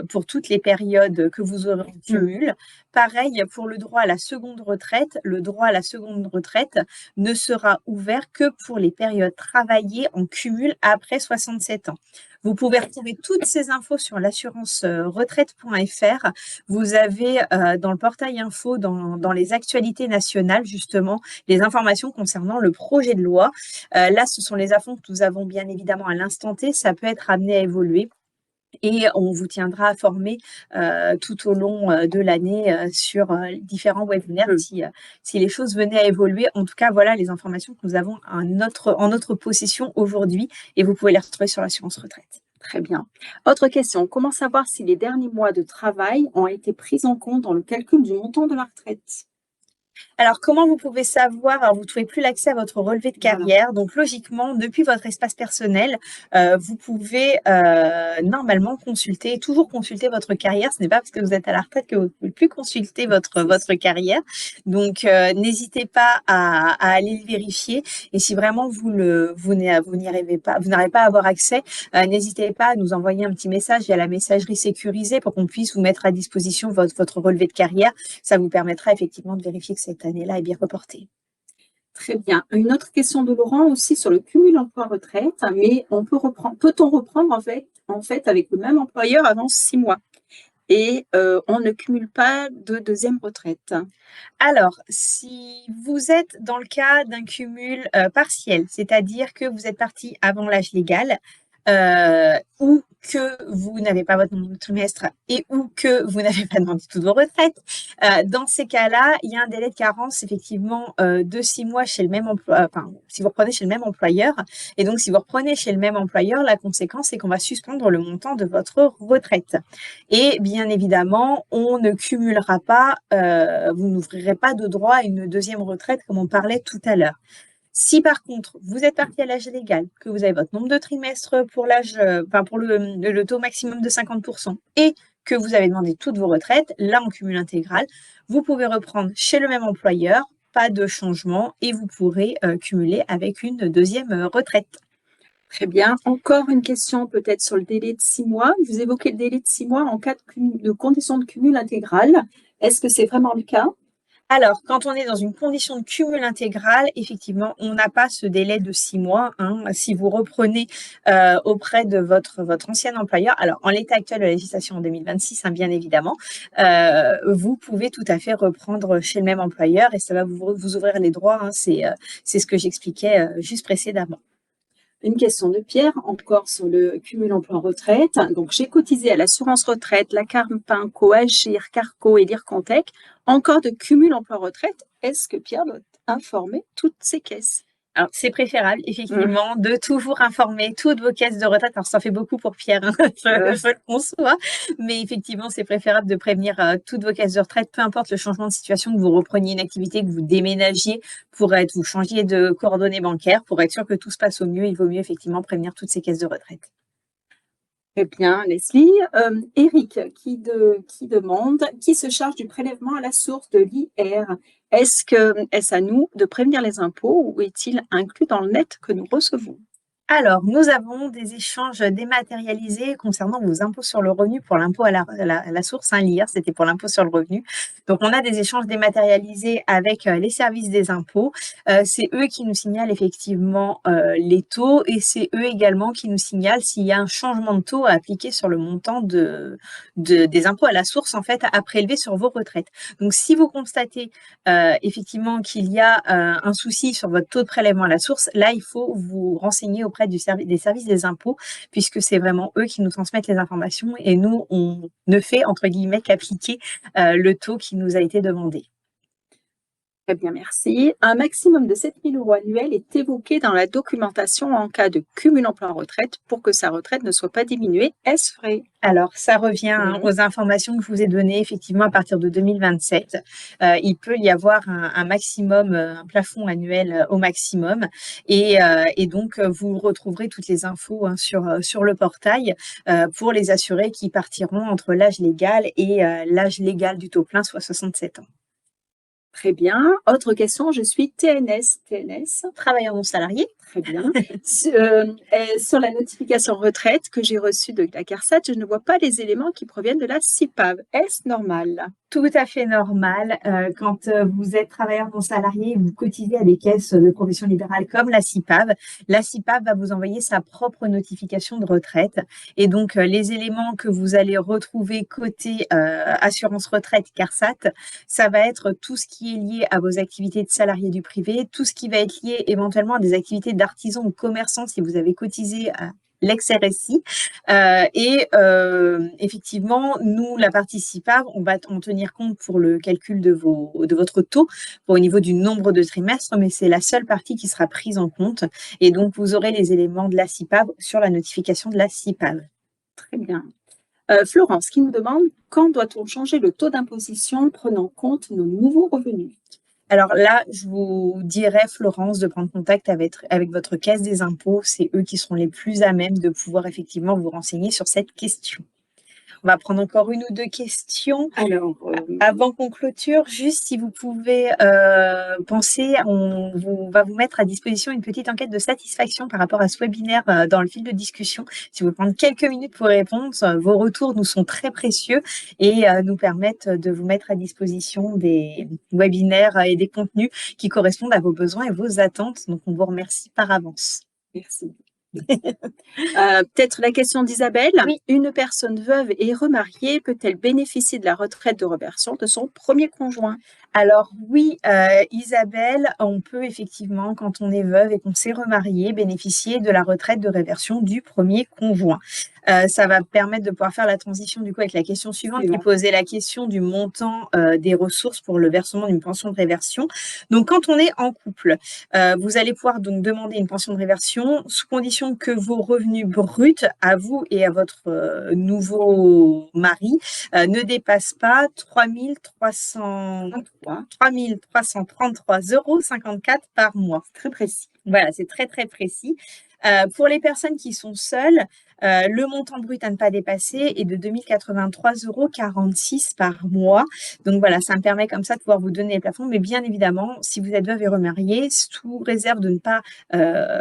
pour toutes les périodes que vous aurez en cumul. Pareil pour le droit à la seconde retraite. Le droit à la seconde retraite ne sera ouvert que pour les périodes travaillées en cumul après 67 ans. Vous pouvez retrouver toutes ces infos sur l'assurance-retraite.fr. Vous avez dans le portail info, dans les actualités nationales, justement, les informations concernant le projet de loi. Là, ce sont les infos que nous avons bien évidemment à l'instant T. Ça peut être amené à évoluer. Et on vous tiendra informé tout au long de l'année sur différents webinaires si les choses venaient à évoluer. En tout cas, voilà les informations que nous avons en notre possession aujourd'hui et vous pouvez les retrouver sur l'assurance retraite. Très bien. Autre question, comment savoir si les derniers mois de travail ont été pris en compte dans le calcul du montant de la retraite ? Alors, comment vous pouvez savoir? Alors, vous ne trouvez plus l'accès à votre relevé de carrière. Donc, logiquement, depuis votre espace personnel, vous pouvez normalement toujours consulter votre carrière. Ce n'est pas parce que vous êtes à la retraite que vous ne pouvez plus consulter votre carrière. Donc, n'hésitez pas à aller le vérifier. Et si vraiment vous n'arrivez pas à avoir accès, n'hésitez pas à nous envoyer un petit message via la messagerie sécurisée pour qu'on puisse vous mettre à disposition votre relevé de carrière. Ça vous permettra effectivement de vérifier que cette année-là est bien reportée. Très bien. Une autre question de Laurent aussi sur le cumul emploi-retraite, mais peut-on reprendre en fait avec le même employeur avant 6 mois et on ne cumule pas de deuxième retraite? Alors, si vous êtes dans le cas d'un cumul partiel, c'est-à-dire que vous êtes parti avant l'âge légal, ou que vous n'avez pas votre nombre de trimestres et ou que vous n'avez pas demandé toutes vos retraites. Dans ces cas-là, il y a un délai de carence effectivement de 6 mois chez le même emploi, si vous reprenez chez le même employeur. Et donc, si vous reprenez chez le même employeur, la conséquence, c'est qu'on va suspendre le montant de votre retraite. Et bien évidemment, on ne cumulera pas, vous n'ouvrirez pas de droit à une deuxième retraite comme on parlait tout à l'heure. Si par contre, vous êtes parti à l'âge légal, que vous avez votre nombre de trimestres pour l'âge, pour le taux maximum de 50% et que vous avez demandé toutes vos retraites, là en cumul intégral, vous pouvez reprendre chez le même employeur, pas de changement et vous pourrez cumuler avec une deuxième retraite. Très bien. Encore une question peut-être sur le délai de 6 mois. Vous évoquez le délai de 6 mois en cas de condition de cumul intégral. Est-ce que c'est vraiment le cas? Alors, quand on est dans une condition de cumul intégral, effectivement, on n'a pas ce délai de 6 mois. Si vous reprenez auprès de votre ancien employeur, alors en l'état actuel de la législation en 2026, bien évidemment, vous pouvez tout à fait reprendre chez le même employeur et ça va vous ouvrir les droits. C'est ce que j'expliquais juste précédemment. Une question de Pierre, encore sur le cumul emploi-retraite. Donc, j'ai cotisé à l'assurance retraite, la Carpinco, Agir, Carco et l'Ircantec. Encore de cumul emploi-retraite. Est-ce que Pierre doit informer toutes ces caisses? Alors, c'est préférable, effectivement, de toujours informer toutes vos caisses de retraite. Alors, ça fait beaucoup pour Pierre, je le conçois, mais effectivement, c'est préférable de prévenir toutes vos caisses de retraite, peu importe le changement de situation, que vous repreniez une activité, que vous déménagiez, vous changiez de coordonnées bancaires, pour être sûr que tout se passe au mieux. Il vaut mieux effectivement prévenir toutes ces caisses de retraite. Très bien, Leslie. Eric qui demande qui se charge du prélèvement à la source de l'IR. Est-ce à nous de prévenir les impôts ou est-il inclus dans le net que nous recevons? Alors, nous avons des échanges dématérialisés concernant vos impôts sur le revenu pour l'impôt à la source, l'IR, c'était pour l'impôt sur le revenu. Donc, on a des échanges dématérialisés avec les services des impôts. C'est eux qui nous signalent effectivement les taux et c'est eux également qui nous signalent s'il y a un changement de taux à appliquer sur le montant des impôts à la source, en fait, à prélever sur vos retraites. Donc, si vous constatez effectivement qu'il y a un souci sur votre taux de prélèvement à la source, là, il faut vous renseigner auprès des services des impôts, puisque c'est vraiment eux qui nous transmettent les informations et nous, on ne fait, entre guillemets, qu'appliquer le taux qui nous a été demandé. Très bien, merci. Un maximum de 7 000 € annuels est évoqué dans la documentation en cas de cumul emploi-retraite pour que sa retraite ne soit pas diminuée. Est-ce vrai? Alors, ça revient aux informations que je vous ai données, effectivement, à partir de 2027. Il peut y avoir un maximum, un plafond annuel au maximum. Et donc, vous retrouverez toutes les infos sur le portail pour les assurés qui partiront entre l'âge légal et l'âge légal du taux plein, soit 67 ans. Très bien. Autre question, je suis TNS. TNS, travailleur non salarié. Très bien. Sur la notification retraite que j'ai reçue de la CARSAT, je ne vois pas les éléments qui proviennent de la CIPAV. Est-ce normal? Tout à fait normal. Quand vous êtes travailleur non salarié, vous cotisez à des caisses de profession libérale comme la CIPAV. La CIPAV va vous envoyer sa propre notification de retraite. Et donc, les éléments que vous allez retrouver côté assurance retraite CARSAT, ça va être tout ce qui est lié à vos activités de salarié du privé, tout ce qui va être lié éventuellement à des activités d'artisans ou commerçants si vous avez cotisé à l'ex-RSI. Effectivement, nous, la partie CIPAV, on va en tenir compte pour le calcul de votre taux au niveau du nombre de trimestres, mais c'est la seule partie qui sera prise en compte. Et donc, vous aurez les éléments de la CIPAV sur la notification de la CIPAV. Très bien. Florence qui nous demande quand doit-on changer le taux d'imposition prenant en compte nos nouveaux revenus? Alors là, je vous dirais, Florence, de prendre contact avec votre caisse des impôts. C'est eux qui seront les plus à même de pouvoir effectivement vous renseigner sur cette question. On va prendre encore une ou deux questions. Alors, avant qu'on clôture, juste si vous pouvez penser, on va vous mettre à disposition une petite enquête de satisfaction par rapport à ce webinaire dans le fil de discussion. Si vous prendre quelques minutes pour répondre, vos retours nous sont très précieux et nous permettent de vous mettre à disposition des webinaires et des contenus qui correspondent à vos besoins et vos attentes. Donc, on vous remercie par avance. Merci. Peut-être la question d'Isabelle. Oui. Une personne veuve et remariée peut-elle bénéficier de la retraite de réversion de son premier conjoint? Alors oui, Isabelle, on peut effectivement, quand on est veuve et qu'on s'est remarié, bénéficier de la retraite de réversion du premier conjoint. Ça va permettre de pouvoir faire la transition du coup avec la question suivante qui posait la question du montant des ressources pour le versement d'une pension de réversion. Donc, quand on est en couple, vous allez pouvoir donc demander une pension de réversion sous condition que vos revenus bruts à vous et à votre nouveau mari ne dépassent pas 3 333,54 € par mois. Très précis. Voilà, c'est très, très précis. Pour les personnes qui sont seules, le montant brut à ne pas dépasser est de 2 083,46 € par mois. Donc voilà, ça me permet comme ça de pouvoir vous donner les plafonds. Mais bien évidemment, si vous êtes veuve et remariée, sous réserve de ne pas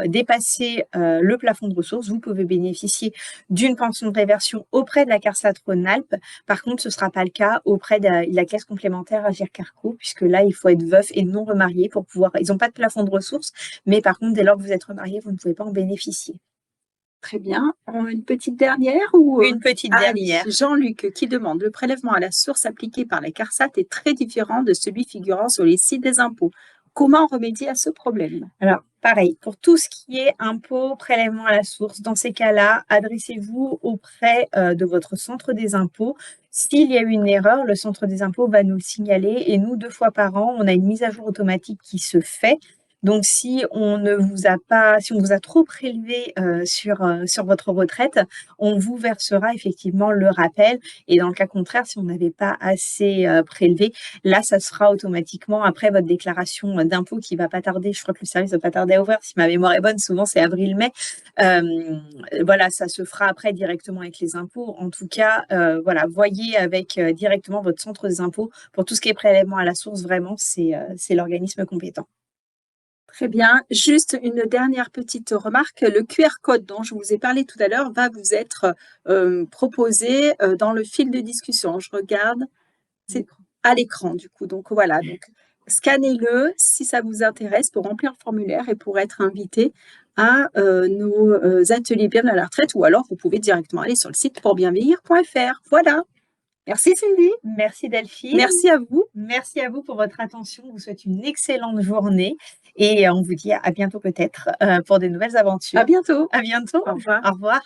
dépasser le plafond de ressources, vous pouvez bénéficier d'une pension de réversion auprès de la CARSAT Rhône-Alpes. Par contre, ce ne sera pas le cas auprès de la caisse complémentaire Agirc-Arrco, puisque là, il faut être veuf et non remarié pour pouvoir. Ils n'ont pas de plafond de ressources, mais par contre, dès lors que vous êtes remarié, vous ne pouvez pas en bénéficier. Très bien. Une petite dernière ou Une petite dernière. Jean-Luc qui demande: le prélèvement à la source appliqué par la CARSAT est très différent de celui figurant sur les sites des impôts. Comment remédier à ce problème? Alors, pareil, pour tout ce qui est impôts, prélèvement à la source, dans ces cas-là, adressez-vous auprès de votre centre des impôts. S'il y a eu une erreur, le centre des impôts va nous le signaler et nous, 2 fois par an, on a une mise à jour automatique qui se fait. Donc, si on vous a trop prélevé sur votre retraite, on vous versera effectivement le rappel. Et dans le cas contraire, si on n'avait pas assez prélevé, là, ça se fera automatiquement après votre déclaration d'impôt qui va pas tarder. Je crois que le service va pas tarder à ouvrir. Si ma mémoire est bonne, souvent c'est avril-mai. Voilà, ça se fera après directement avec les impôts. En tout cas, voilà, voyez avec directement votre centre des impôts pour tout ce qui est prélèvement à la source. Vraiment, c'est l'organisme compétent. Très bien. Juste une dernière petite remarque. Le QR code dont je vous ai parlé tout à l'heure va vous être proposé dans le fil de discussion. Je regarde, c'est à l'écran du coup. Donc voilà, donc scannez-le si ça vous intéresse pour remplir le formulaire et pour être invité à nos ateliers bien à la retraite, ou alors vous pouvez directement aller sur le site pourbienvieillir.fr. Voilà. Merci Cindy. Merci Delphine. Merci à vous. Merci à vous pour votre attention. Je vous souhaite une excellente journée et on vous dit à bientôt peut-être pour de nouvelles aventures. À bientôt. À bientôt. Au revoir. Au revoir.